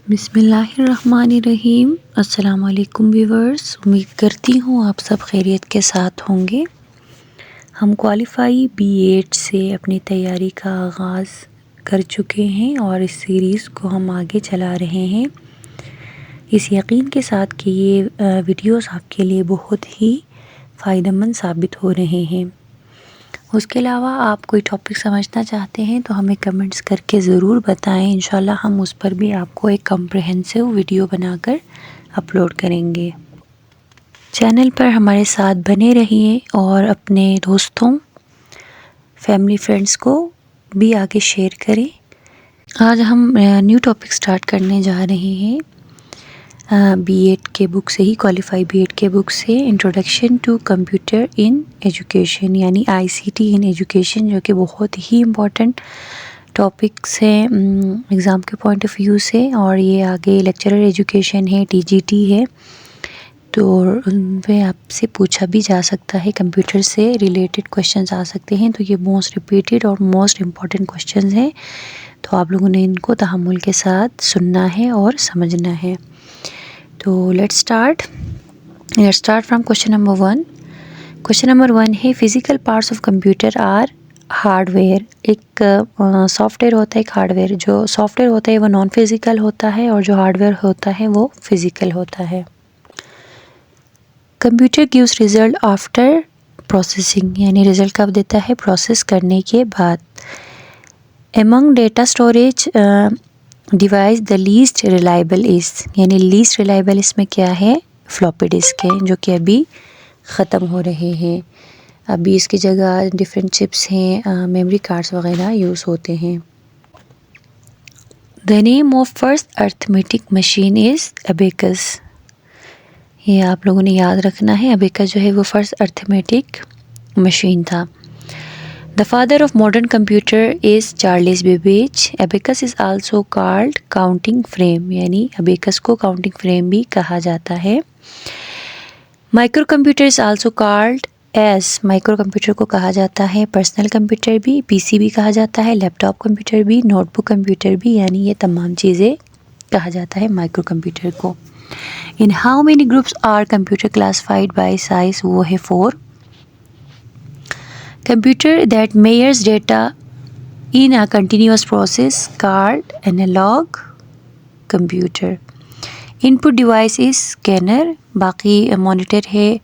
बिस्मिल्लाहिर्रहमानिर्रहीम। अस्सलाम वालेकुम व्यूवर्स, उम्मीद करती हूँ आप सब खैरियत के साथ होंगे। हम क्वालिफ़ाई B.Ed से अपनी तैयारी का आगाज़ कर चुके हैं और इस सीरीज़ को हम आगे चला रहे हैं इस यकीन के साथ कि ये वीडियोस आपके लिए बहुत ही फ़ायदेमंद साबित हो रहे हैं। उसके अलावा आप कोई टॉपिक समझना चाहते हैं तो हमें कमेंट्स करके ज़रूर बताएं। इंशाल्लाह हम उस पर भी आपको एक कम्प्रहेंसिव वीडियो बनाकर अपलोड करेंगे। चैनल पर हमारे साथ बने रहिए और अपने दोस्तों, फैमिली, फ्रेंड्स को भी आगे शेयर करें। आज हम न्यू टॉपिक स्टार्ट करने जा रहे हैं B.Ed के बुक से ही, क्वालिफाई B.Ed के बुक से, introduction to computer in education यानी ICT इन एजुकेशन, जो कि बहुत ही इम्पॉर्टेंट टॉपिक्स हैं एग्ज़ाम के पॉइंट ऑफ व्यू से। और ये आगे लेक्चरर एजुकेशन है, TGT है, तो उन पे आपसे पूछा भी जा सकता है, कंप्यूटर से रिलेटेड क्वेश्चंस आ सकते हैं। तो ये मोस्ट रिपीटेड और मोस्ट इम्पॉर्टेंट क्वेश्चंस हैं, तो आप लोगों ने इनको तहम्मुल के साथ सुनना है और समझना है। तो let's start from question number 1। Question number 1 है, physical parts of computer are hardware. एक सॉफ्टवेयर होता है, एक हार्डवेयर। जो सॉफ्टवेयर होता है वो नॉन फिज़िकल होता है और जो हार्डवेयर होता है वो फिज़िकल होता है। Computer gives result after processing, यानी रिज़ल्ट कब देता है? प्रोसेस करने के बाद। Among data storage device the least reliable is, यानी लीस्ट रिलायबल इसमें क्या है? फ्लॉपी डिस्क है, जो कि अभी ख़त्म हो रहे हैं। अभी इसकी जगह डिफरेंट चिप्स हैं, मेमोरी कार्ड्स वगैरह यूज़ होते हैं। The name of first arithmetic machine is abacus. ये आप लोगों ने याद रखना है, अबेकस जो है वो फर्स्ट अर्थमेटिक मशीन था। The father of modern computer is Charles Babbage. Abacus is also called counting frame, यानी abacus को counting frame भी कहा जाता है। Microcomputer is also called as, microcomputer को कहा जाता है पर्सनल कंप्यूटर भी, PC भी कहा जाता है, लैपटॉप कंप्यूटर भी, नोटबुक कंप्यूटर भी, यानी ये तमाम चीज़ें कहा जाता है माइक्रो कंप्यूटर को। In how many groups are computer classified by size? वो है 4। Computer that measures data in a continuous process called analog computer. Input device is scanner, बाकी मॉनिटर है,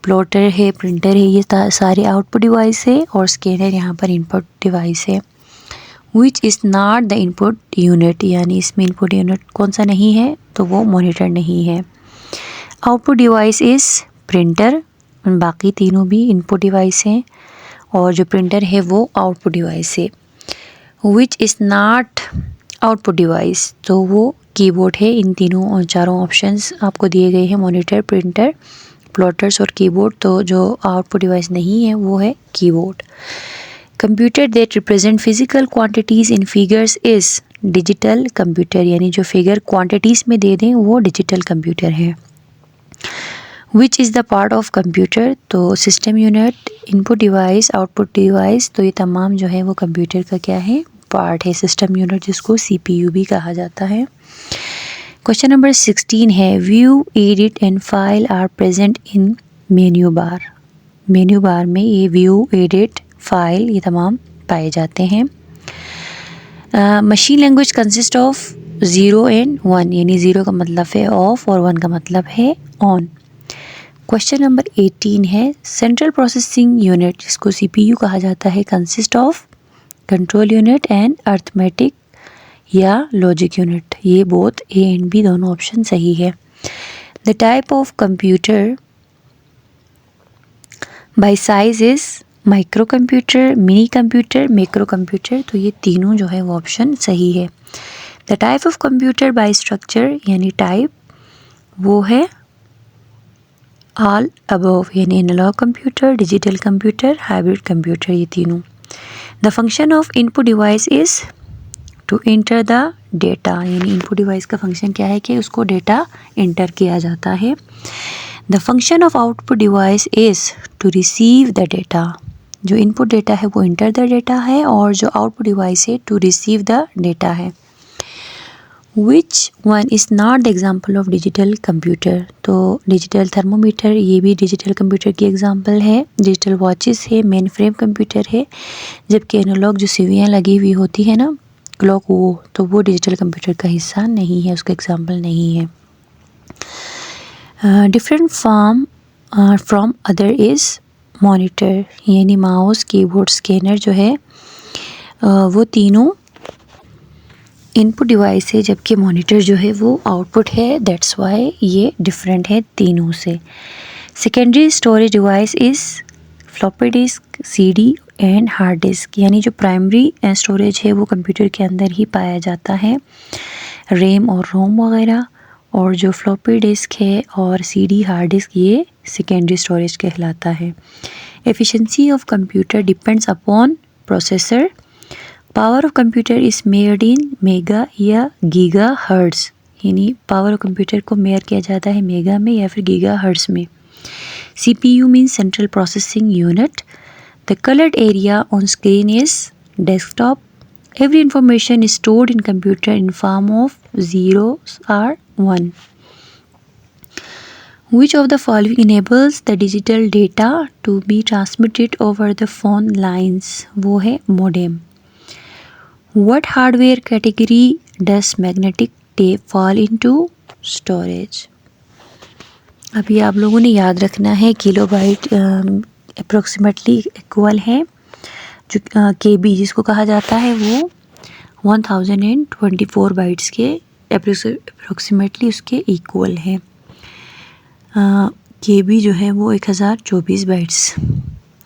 प्लॉटर है, प्रिंटर है, ये सारे आउटपुट डिवाइस है, और स्कैनर यहाँ पर इनपुट डिवाइस है। Which is not the input unit, यानी इसमें इनपुट यूनिट कौन सा नहीं है? तो वो मॉनिटर नहीं है। आउटपुट डिवाइस इज़ प्रिंटर, बाकी तीनों भी इनपुट डिवाइस हैं, और जो प्रिंटर है वो आउटपुट डिवाइस है। Which is not output device, तो वो कीबोर्ड है। इन तीनों चारों ऑप्शंस आपको दिए गए हैं, मॉनिटर, प्रिंटर, प्लॉटर्स और कीबोर्ड। तो जो आउटपुट डिवाइस नहीं है वो है keyboard. Computer that represent physical quantities in figures is digital computer, यानी जो फिगर क्वांटिटीज़ में दे दें वो डिजिटल कंप्यूटर है। Which is the part of computer, तो system unit, input device, output device, तो ये तमाम जो है वो कंप्यूटर का क्या है? पार्ट है। सिस्टम यूनिट जिसको CPU भी कहा जाता है। क्वेश्चन नंबर 16 है, view, edit and file are present in menu bar. Menu bar में ये व्यू, एडिट, फाइल, ये तमाम पाए जाते हैं। Machine language consist of 0 and 1, यानी 0 का मतलब है ऑफ और 1 का मतलब है ऑन। क्वेश्चन नंबर 18 है, सेंट्रल प्रोसेसिंग यूनिट जिसको CPU कहा जाता है consist of control unit and arithmetic या लॉजिक यूनिट। ये बोथ A एंड B दोनों ऑप्शन सही है। The type of computer by size is micro computer, mini computer, macro computer, तो ये तीनों जो है वो ऑप्शन सही है। The type of computer by structure, यानी टाइप, वो है ऑल अबव, यानी analog computer, digital computer, hybrid computer, ये तीनों। The function of input device is to enter the data, यानी इनपुट डिवाइस का फंक्शन क्या है कि उसको डेटा इंटर किया जाता है। The function of output device is to receive the data, जो इनपुट डेटा है वो इंटर द डेटा है, और जो आउटपुट डिवाइस है टू रिसीव द डेटा है। Which one is not the example of digital computer? तो डिजिटल थर्मोमीटर ये भी डिजिटल कंप्यूटर की एग्जाम्पल है, डिजिटल वॉचेस है, मेन फ्रेम कंप्यूटर है, जबकि एनालॉग जो सुइयाँ लगी हुई होती है ना क्लॉक, वो डिजिटल कंप्यूटर का हिस्सा नहीं है, उसका एग्जाम्पल नहीं है। Different from other is monitor, यानी माउस, कीबोर्ड, स्कैनर जो है वो तीनों इनपुट डिवाइस है, जबकि मॉनिटर जो है वो आउटपुट है। दैट्स वाई ये डिफरेंट है तीनों से। Secondary storage device is floppy disk, CD and hard disk, यानी जो प्राइमरी स्टोरेज है वो कंप्यूटर के अंदर ही पाया जाता है, रैम और रोम वगैरह, और जो फ्लॉपी डिस्क है और सीडी हार्ड डिस्क ये सेकेंडरी स्टोरेज कहलाता है। Efficiency of computer depends upon processor. Power of computer is मेयर्ड in mega या गीगा हर्ट्ज़, यानी पावर ऑफ कंप्यूटर को मेयर किया जाता है मेगा में या फिर गीगा हर्ट्ज़ में। CPU means central processing unit. The colored area on screen is desktop. Every information is stored in computer in form of zeros or 1. Which of the following enables the digital data to be transmitted over the phone lines? वो है modem. What hardware category does magnetic tape fall into? Storage. अभी आप लोगों ने याद रखना है kilobyte approximately equal है, जो KB जिसको कहा जाता है वो 1024 बाइट्स के अप्रोक्सीमेटली उसके इक्वल है। KB जो है वो 1024 bytes.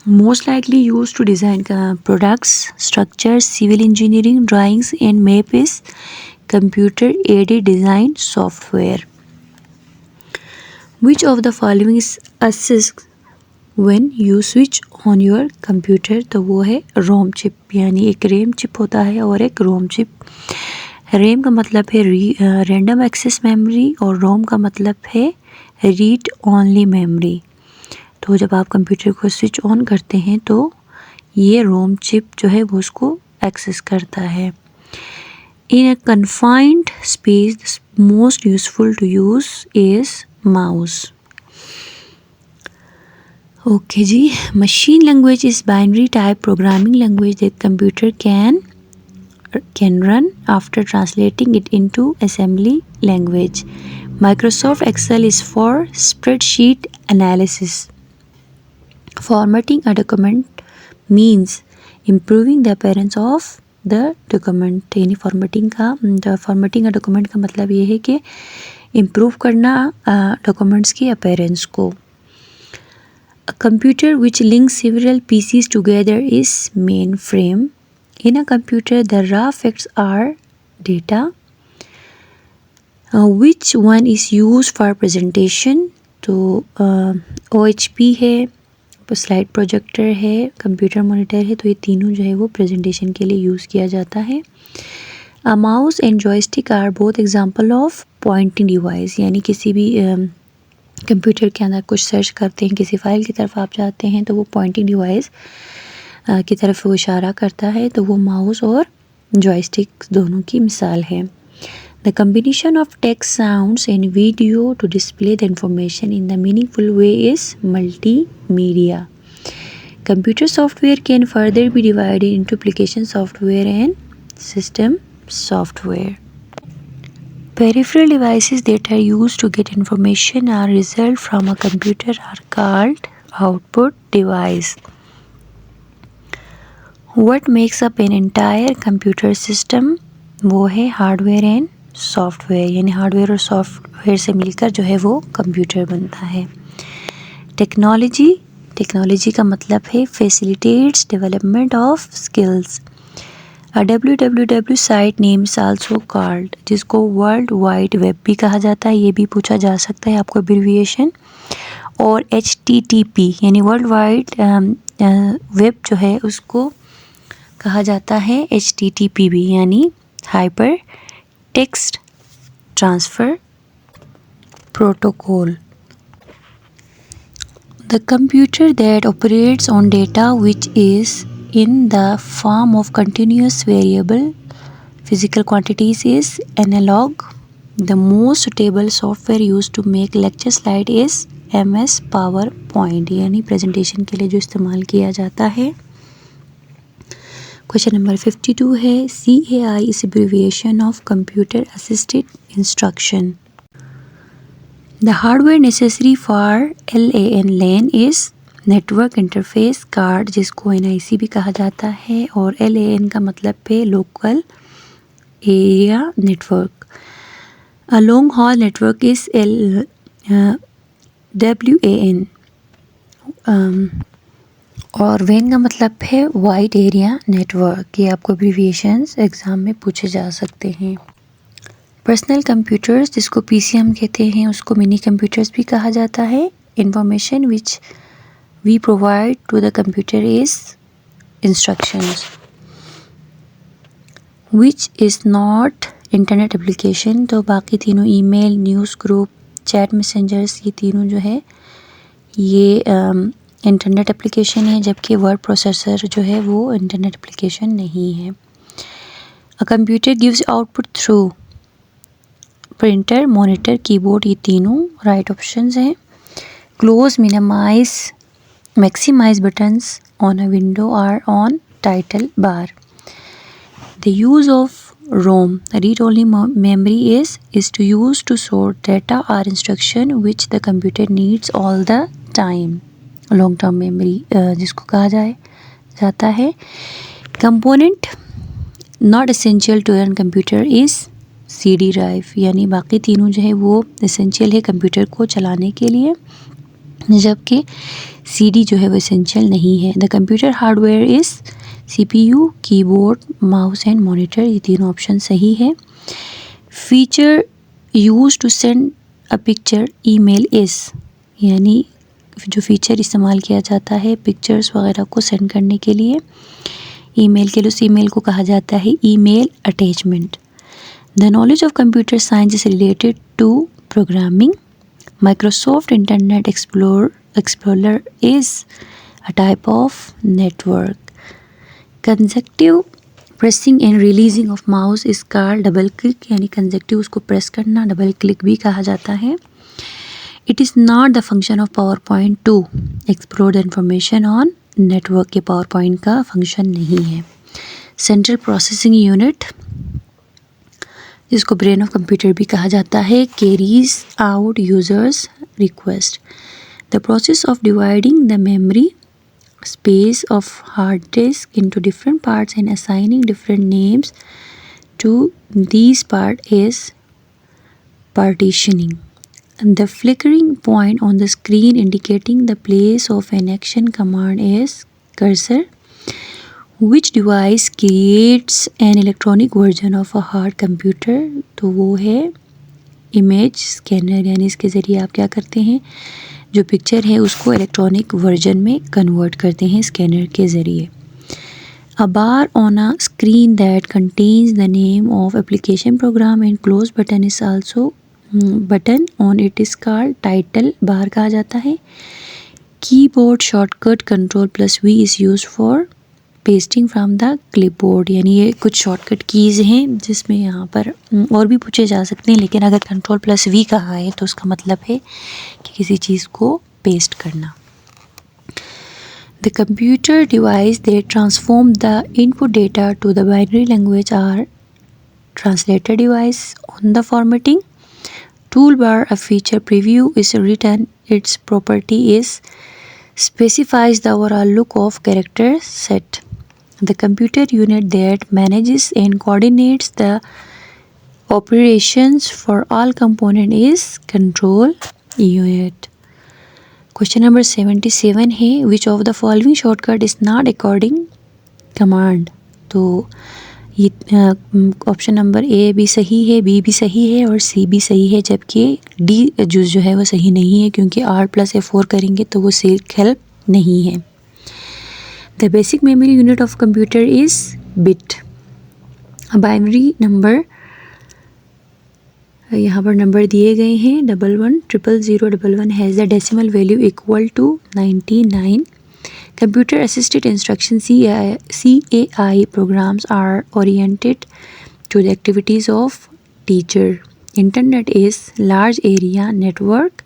Most likely use to design products, structure, civil engineering, drawings and map is computer aided design software. Which of the following is assist when you switch on your computer? तो वो है ROM chip, यानी एक RAM chip होता है और एक ROM chip. RAM का मतलब है रैंडम एक्सेस मेमोरी और रोम का मतलब है रीड ओनली मेमोरी। तो जब आप कंप्यूटर को स्विच ऑन करते हैं तो ये रोम चिप जो है वो उसको एक्सेस करता है। In a confined space, the most useful to use is mouse. Okay जी, machine language is binary type programming language that computer can run after translating it into assembly language. Microsoft Excel is for spreadsheet analysis. Formatting a document means improving the appearance of the document, यानी formatting a document का मतलब ये है कि improve करना documents की appearance को। A computer which links several PCs together is mainframe. In a computer, the raw facts are data. Which one is used for presentation? तो OHP है, स्लाइड प्रोजेक्टर है, कंप्यूटर मॉनिटर है, तो ये तीनों जो है वो प्रेजेंटेशन के लिए यूज़ किया जाता है। A mouse and joystick are both example of pointing device, यानी किसी भी कंप्यूटर के अंदर कुछ सर्च करते हैं, किसी फाइल की तरफ आप जाते हैं तो वो पॉइंटिंग डिवाइस की तरफ वो इशारा करता है, तो वो माउस और जॉयस्टिक दोनों की मिसाल है। The combination of text, sounds and video to display the information in the meaningful way is multimedia. Computer software can further be divided into application software and system software. Peripheral devices that are used to get information or result from a computer are called output device. What makes up an entire computer system? वो है hardware and software, यानी hardware और software से मिलकर जो है वो computer बनता है। टेक्नोलॉजी का मतलब है facilitates development of skills. www site name is also called, जिसको वर्ल्ड वाइड वेब भी कहा जाता है, ये भी पूछा जा सकता है आपको एब्रिविएशन। और HTTP यानी वर्ल्ड वाइड वेब जो है उसको कहा जाता है HTTP भी, यानी hyper text transfer protocol. The computer that operates on data which is in the form of continuous variable Physical quantities is analog. The most suitable software used to make lecture slide is MS PowerPoint, यानी presentation के लिए जो इस्तेमाल किया जाता है। Question number 52 है CAI is abbreviation of Computer Assisted Instruction. The hardware necessary for LAN is network interface card, जिसको NIC भी कहा जाता है, और LAN का मतलब पे local area network. A long haul network is WAN, और WAN का मतलब है वाइड एरिया नेटवर्क। ये आपको एब्रीविएशंस एग्ज़ाम में पूछे जा सकते हैं। पर्सनल कंप्यूटर्स, जिसको PC हम कहते हैं, उसको मिनी कंप्यूटर्स भी कहा जाता है। Information which we provide to the computer is instructions. Which is not internet application, तो बाकी तीनों email, news group, chat messengers, ये तीनों जो है ये इंटरनेट एप्लीकेशन है, जबकि वर्ड प्रोसेसर जो है वो इंटरनेट एप्लीकेशन नहीं है। A computer gives output through printer, monitor, keyboard, ये तीनों राइट ऑप्शंस हैं। Close, minimize, maximize buttons on a window are on title bar. The use of ROM, read-only memory, is to use to store data or instruction which the computer needs all the time. Long term memory जिसको कहा जाता है। Component not essential to run computer is CD drive, यानी बाकी तीनों जो है वो essential है कंप्यूटर को चलाने के लिए, जबकि CD जो है वो एसेंशियल नहीं है। The computer hardware is CPU, keyboard, mouse and monitor, ये तीनों ऑप्शन सही है। Feature use to send a picture email is, यानी जो फीचर इस्तेमाल किया जाता है पिक्चर्स वगैरह को सेंड करने के लिए ईमेल के लिए, उस ईमेल को कहा जाता है email attachment. The knowledge of computer science is related to programming. Microsoft Internet Explorer is a type of network. Consecutive pressing and releasing of mouse is called double click, यानी consecutive उसको press करना double click भी कहा जाता है। It is not the function of PowerPoint to explore the information on network, के PowerPoint का function नहीं है। Central Processing Unit, जिसको ब्रेन ऑफ कंप्यूटर भी कहा जाता है, carries out users request. The process of dividing the memory space of hard disk into different parts and assigning different names to these part is partitioning. The flickering point on the screen indicating the place of an action command is cursor. Which device creates an electronic version of a hard computer? तो वो है image scanner, यानी इसके ज़रिए आप क्या करते हैं, जो पिक्चर है उसको इलेक्ट्रॉनिक वर्जन में कन्वर्ट करते हैं स्कैनर के ज़रिए। A bar on a screen that contains the name of application program and close button is also button on it is called title bar कहा जाता है। Keyboard shortcut Ctrl+V is used for pasting from the clipboard, यानी ये कुछ shortcut keys हैं जिसमें यहाँ पर और भी पूछे जा सकते हैं, लेकिन अगर Ctrl+V कहा है तो उसका मतलब है कि किसी चीज़ को पेस्ट करना। The computer device they transform the input data to the binary language are translator device on the formatting tool bar. A feature preview is written, it's property is specifies the overall look of character set. The computer unit that manages and coordinates the operations for all component is control unit. Question number 77 है which of the following shortcut is not according command? तो ये option number A भी सही है, B भी सही है और सी भी सही है, जबकि डी जो है वो सही नहीं है, क्योंकि R+F4 करेंगे तो वो सेल्फ हेल्प नहीं है। The basic memory unit of computer is bit. Binary number, यहाँ पर नंबर दिए गए हैं 11000011 has the decimal value equal to 99। Computer assisted instruction CAI programs are oriented to the activities of teacher. Internet is large area network.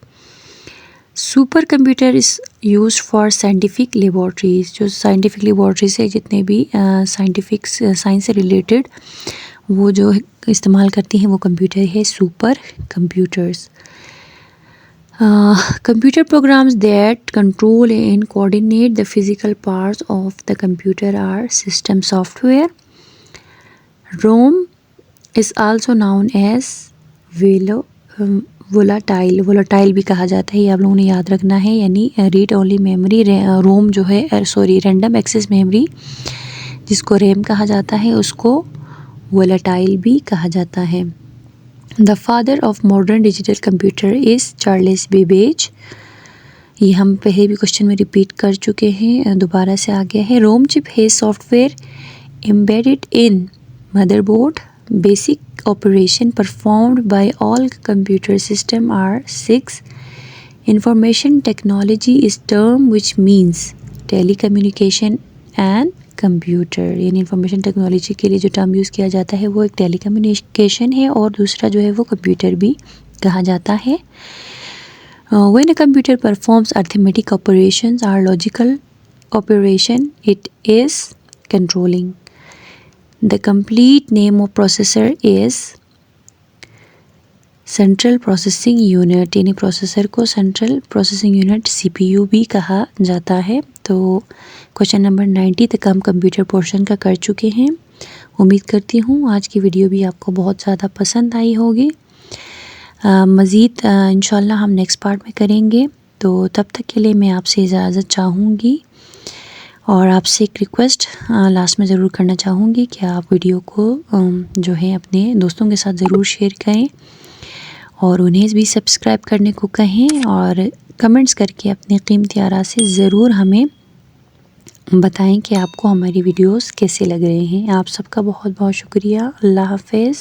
Supercomputer is used for scientific laboratories. जो scientific laboratories है जितने भी scientific science से related वो जो इस्तेमाल करती हैं वो कंप्यूटर है super computers. Computer programs that control and coordinate the physical parts of the computer are system software. ROM is also known as volatile भी कहा जाता है. ये आप लोगों ने याद रखना है. यानी रीड ओनली मेमोरी रोम जो है रैंडम एक्सेस मेमोरी जिसको रैम कहा जाता है उसको volatile भी कहा जाता है. The father of modern digital computer is Charles Babbage. ये हम पहले भी क्वेश्चन में रिपीट कर चुके हैं, दोबारा से आ गया है. रोम चिप है software embedded in motherboard. Basic operation performed by all computer system are 6. Information technology is term which means telecommunication and computer. यानी इंफॉर्मेशन टेक्नोलॉजी के लिए जो टर्म यूज़ किया जाता है वो एक टेलीकम्युनिकेशन है और दूसरा जो है वो कंप्यूटर भी कहा जाता है. When a computer performs arithmetic operations are logical operation it is controlling. The complete name of processor is central processing unit. यानी प्रोसेसर को सेंट्रल प्रोसेसिंग यूनिट CPU भी कहा जाता है. तो क्वेश्चन नंबर 90 तक हम कंप्यूटर पोर्शन का कर चुके हैं. उम्मीद करती हूँ आज की वीडियो भी आपको बहुत ज़्यादा पसंद आई होगी. मज़ीद इंशाल्लाह हम नेक्स्ट पार्ट में करेंगे. तो तब तक के लिए मैं आपसे इजाज़त चाहूँगी और आपसे एक रिक्वेस्ट लास्ट में ज़रूर करना चाहूँगी कि आप वीडियो को जो है अपने दोस्तों के साथ ज़रूर शेयर करें और उन्हें भी सब्सक्राइब करने को कहें और कमेंट्स करके अपने कीमती आरा से ज़रूर हमें बताएं कि आपको हमारी वीडियोस कैसे लग रहे हैं. आप सबका बहुत बहुत शुक्रिया. अल्लाह हाफ़िज़.